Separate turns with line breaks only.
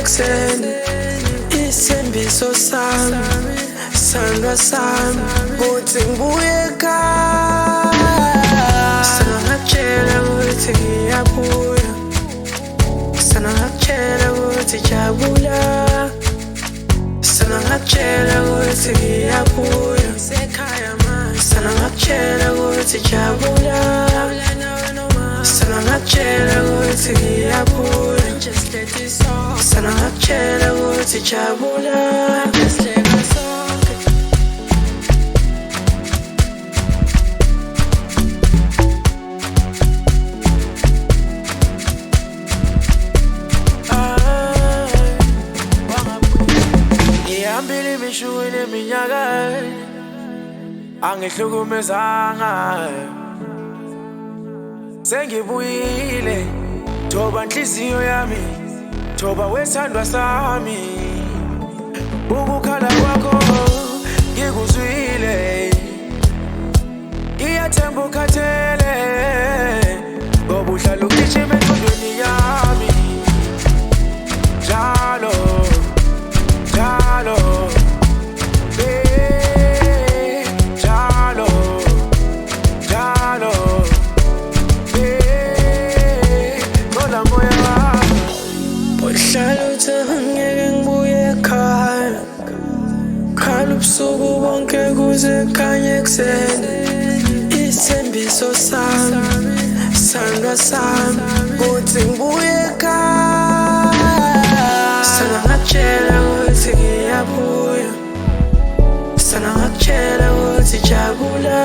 ekuseni, isithembiso sami, sandwa sami, kuthi ngibuye ekhaya. Sana ngakutshela ukuthi ngiyabuya, sana ngakutshela ukuthi jabula, sana ngakutshela ukuthi ngiyabuya ekhaya manje, sana ngakutshela ukuthi jabula, sana ngakutshela ukuthi ngiyabuya, sana ngakutshela ukuthi jabula, ngihambile imishukweni eminyaka angihlukumezanga, sengibuyile thoba inhliziyo yami, thoba wesandwa sami, ukukhala kwakho ngikuzwile, ngiyathemba ukhathele ngoba uhlala ugijima engqondweni yami njalo njalo, njalo njalo, ngola moya wami uhlala uthi angeke ngibuye ekhaya, khala ubusuku bonke kuze kukhanye ekuseni, isithembiso sami, sandwa sami, kuthi ngibuye ekhaya. Sana ngakutshela ukuthi ngiyabuya, sana ngakutshela ukuthi jabula,